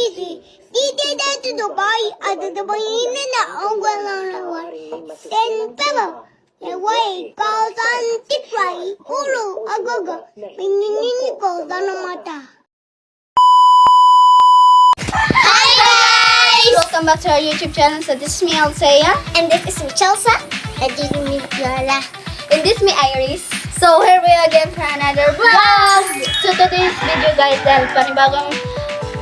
Didi, dito Dubai, ada Dubai ini na ang walang lawan. Then pala, laway, kautan tipray, ulo, agaga, pininin ko na mata. Hi guys! Welcome back to our YouTube channel. So this is me, Althea. And this is me, Chelsea. And this is me, Lola. And this is me, Iris. So here we are again for another vlog. So today's video guys, dahil panibagong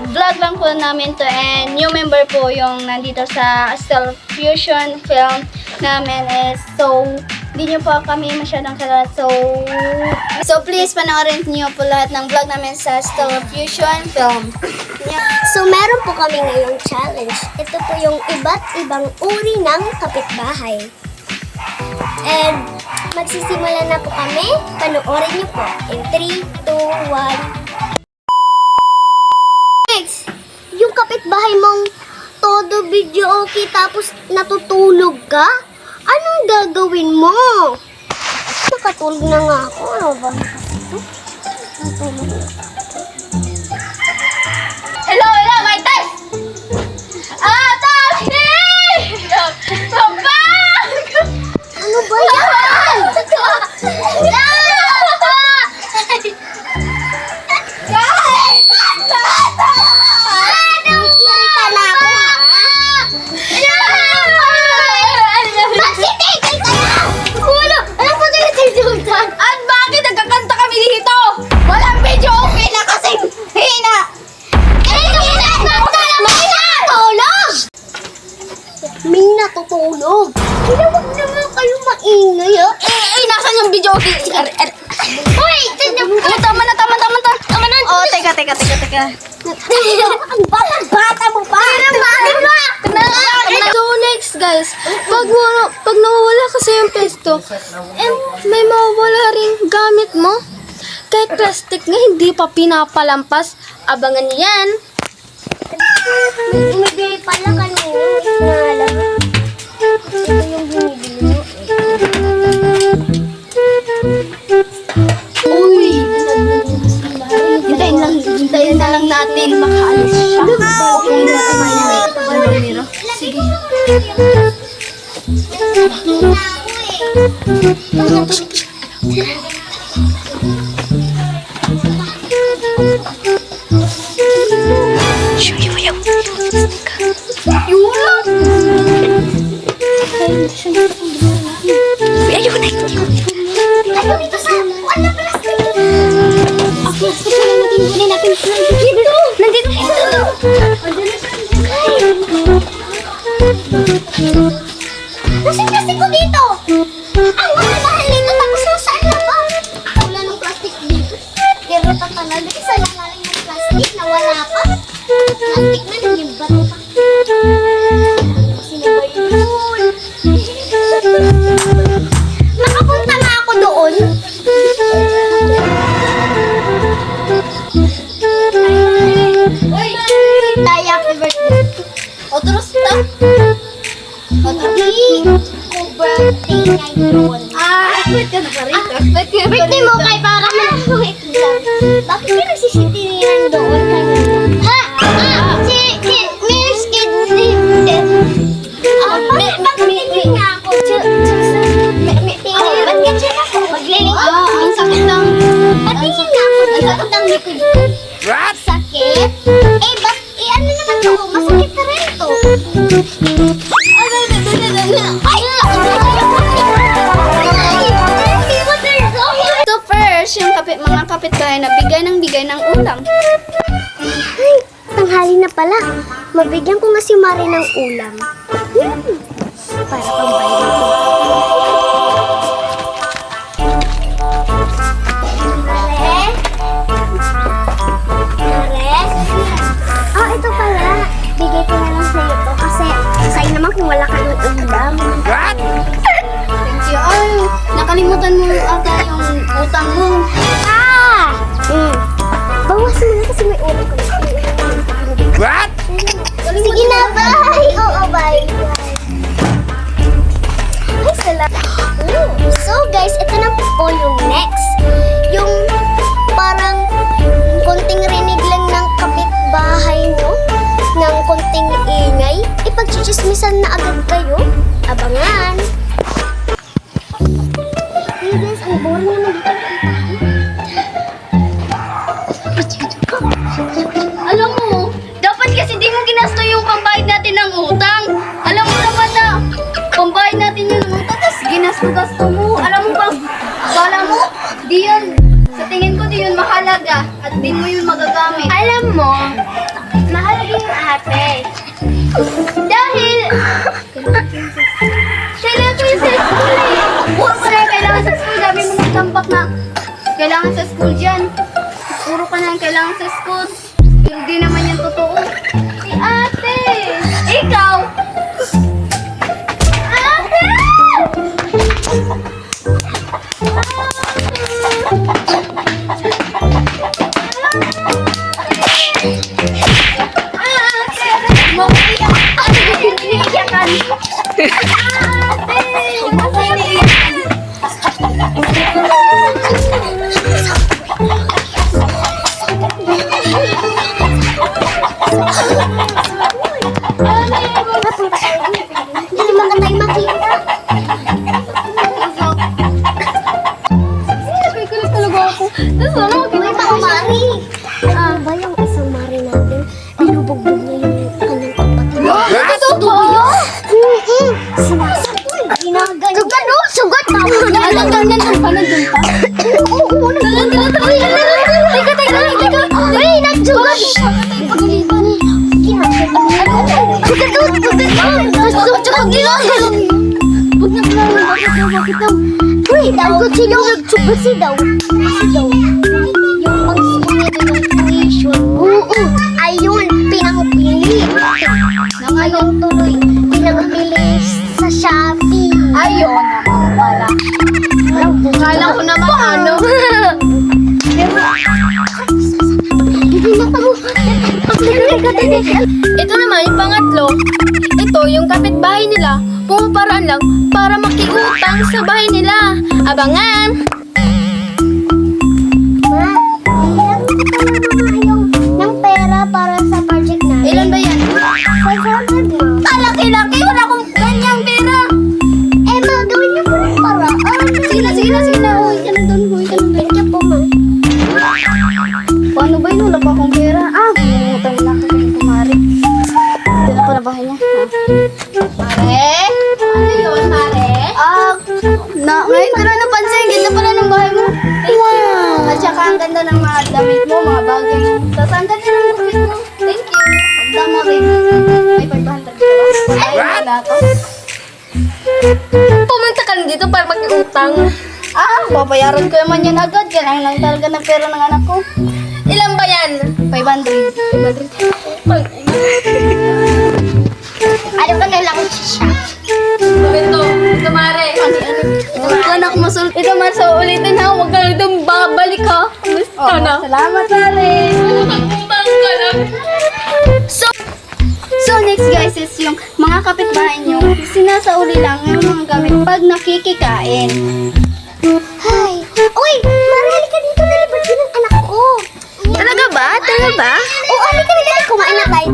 vlog lang po namin to. And new member po yung nandito sa Stellar Fusion film namin is. So hindi nyo po kami masyadong kilala. So please panoorin nyo po lahat ng vlog namin sa Stellar Fusion film. So, meron po kami ngayong challenge. Ito po yung iba't ibang uri ng kapitbahay. And, magsisimula na po kami. Panoorin niyo po. In 3, 2, 1. Next, yung kapitbahay mong todo video okay tapos natutulog ka? Anong gagawin mo? Nakatulog na nga ako. Ano ba? Natulog na. Hello, my test! Tashi! Sabag! Ano ba yan? Nakikirita na ako. Magsitay kayo! Ulo! Ano po tayo taytutan? At bakit nagkakanta kami dito? Walang video okay na kasi hina! May natutulog. Kaya wag naman kayo maingay, ha? Nasaan yung video okay? Hoy! Tama na. Oh, teka. Ang bata mo pa! So next guys, pag nawawala kasi yung pesto, may mawawala ring gamit mo. Kahit plastic nga hindi pa pinapalampas, abangan niyo yan. Umibili pala kanina. Naalala. Ito yung binibili mo. Uy! Hintayin na lang natin makaalis siya. Sige. Ayaw dito sa buwan na plastic. Plastic na lang natin. Kunin natin. Nandito. Nasa plastic ko dito? Ang mahal nito tapos nasaan na ba? Wala ng plastic dito. Pero talaga isa lang lang yung plastic na wala pa. Plastic na naging bato pa. Sino ba yun? Nakapunta na ako doon. Tay, happy birthday. Otro stop. Hindi ko birthday ngayon. Ba't ka nakarito? Birthday mo kay para wait lang. Bakit ka nagsisitinihan doon kanina? Miss Kid. Bakit hindi nga ako? Ba't ka siya ako? Magliling ako. Ang sakit lang. Patingin nga ako. Ang sakit ng likod ko. Sakit? Ba't ano naman to? Masakit ka rin to. Ay! So first, yung mga kapitbahay na bigay ng ulam. Ay, tanghali na pala. Mabigyan ko nga si Mari ng ulam. Para pambayad ko. Ito pala. Bigay ko na lang sa'yo to kasi sa'yo naman kung wala ka ng ulam. Thank you. Ay, nakalimutan mo ata yung utang mo. Bawasan mo na kasi may ulam ko. What? Sige na, bye! Oo, bye. Ay, Abangan! Hey guys, ang boring naman dito. Alam mo, dapat kasi di mo ginasto yung pambayad natin ng utang. Alam mo naman na, pambayad natin yung utang, tapos ginasto-gasto mo. Alam mo ba, kala mo, di yun, sa tingin ko di yun mahalaga at di mo yun magagamit. Alam mo, mahalaga yung ate. Dahil, kailangan ko yun sa school eh. Puro ka na kailangan sa school, sabi mo magtambak na kailangan sa school dyan. Puro ka na kailangan sa school. Hindi naman yan totoo. Si ate! Ikaw! Ate! Ate! Mauiyak! Ate! Iniiyakan! Ate! Ate! Iniiyakan! Hindi naman ka tayo makita. Nagkikulit talaga ako. Tapos ano, May mga mari. Ano ba yung isang mari natin? Binubugbog niya yung kanyang kapatid. What? Totoo? Sinasabi, ginaganyan. Sugat, no? Sugat na. Nandun pa, nandun pa. Oo, Teka. Uy, nagsugat. Pag-ulipan. Uy, dapat sila nagsugat daw. Yung pang-school nito ng tuition. Oo, ayun, pinangpili. Ayun tuloy, pinangpili sa Shopee. Ayun naman pala. Kala ko naman ano. Ito naman yung pangatlo. Ito yung kapitbahay nila. Pumaparaan lang para makiutang sa bahay nila. Abangan! Ma, ilang ng pera para sa project namin. Ilan ba yan? 500 ma. Kalaki-laki, wala akong ganyang pera. Eh ma, gawin niyo po ng paraan. Sige na. Huwag ka na doon. Thank you po ma. Paano ba yun? Wala pa akong pera. Utang na ako yung kumari. Dala ko na bahay niya. Mare? Ano yun, Mare? Ngayon ko na napansin. Ganda pala ng bahay mo. Wow! At saka ang ganda ng mga damit mo, mga bagay mo. Tapos ang ganda ng gupit mo. Thank you. Ang damo rin. May 500 ka ba? Ay, wala ako. Pumunta ka na dito para makiutang. Babayaran ko naman yan agad. Kailangan lang talaga ng pera ng anak ko. Ilan ba yan? 500. Ano ba kailangan siya? Ito Mare. Huwag ka na ako masulot. Ito Mare, sa ulitin ha. Huwag ka na itong babalik ha. Basta na. Salamat, Mare. Utang ka lang. So next guys is yung mga kapitbahay nyo, sinasauli lang yung mga gamit pag nakikikain. Hi. Uy, Mari, halika dito. Nalabas yun ang anak ko. Talaga ba? Oo, halika na. Kumain na tayo.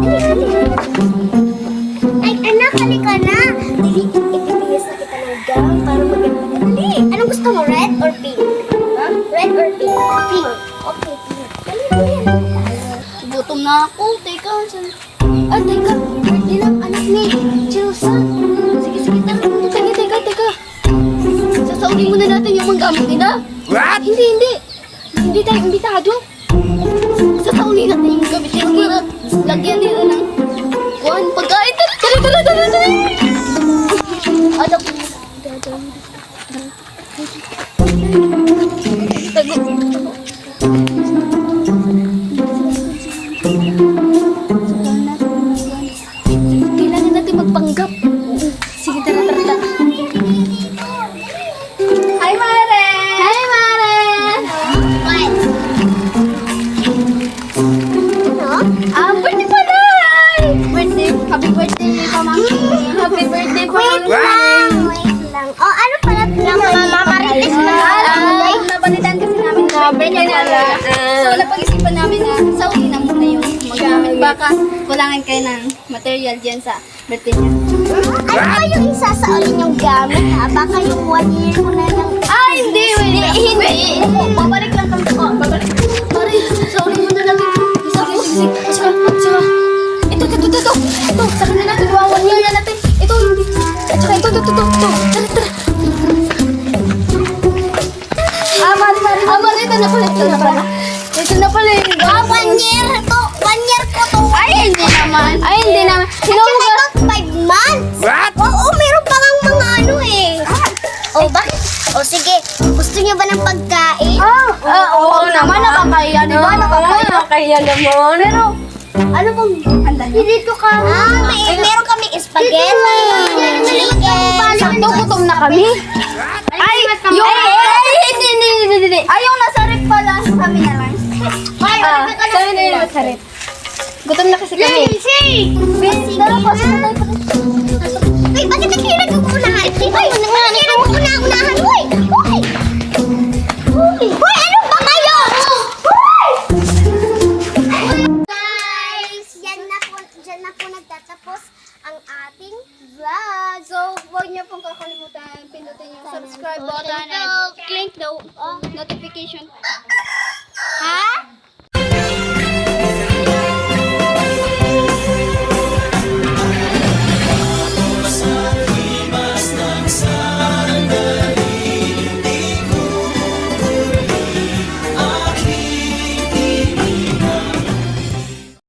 Ay, anak, halika na. Dali, ipipiyas na kita ng gum para maganda. Dali. Anong gusto mo, red or pink? Huh? Red or pink? Pink. Okay, pink. Dali. Gutom na ako. Teka. Birthday ng anak ni Chilsa. Sige. Teka. Sasauli muna natin yung mga gamit nila. What? Hindi. Hindi tayo imbitado. Sasauli natin yung gamit nila. Lagyan nila ng pagkain. Dali. Anak. Kailangan natin magpanggap. Sige, tara. Hi, Mare! Ano? Birthday pala! Happy birthday, Pamangkin! Happy birthday, Wait Pamangkin! lang. Oh, ano pala? Yung mga marites na. Nabalitan kasi namin na birthday pala. So, napag-isipan namin na sauli na muna yung magamit. Baka kulangin kayo ng material dyan sa birthday niya. Ano ba yung isasaolin yung gamit ha? Baka yung 1 year mo na lang. Hindi. Babalik lang kami. Babalik. Sorry, sorry mo na natin. Sige. Saka. Ito. Sa kanila natin. 1 year na natin. Ito. At saka ito. Tara. Mari, ito na pala. Ito na pala yung 1 year to. 1 year ko to. Ay, hindi naman. At saka ito 5 months. What? Oo, meron pa ngang mga ano eh. Oh, bakit? Oh, sige. Gusto niyo ba ng pagkain? Oo naman. Nakakaya, di ba? Nakakaya naman. Pero, ano bang handa niyo? Dito ka. Meron kaming spaghetti. Chicken. Sakto, gutom na kami. Ay, hindi. Ay, yung nasa rep pala. Kami na lang. Sabi na yung nasa rep. Gutom na kasi kami. Tara, pasok na tayo. Uy, bakit hindi kayo nag-uunahan? Uy, hindi kayo nag-uunahan. Uy,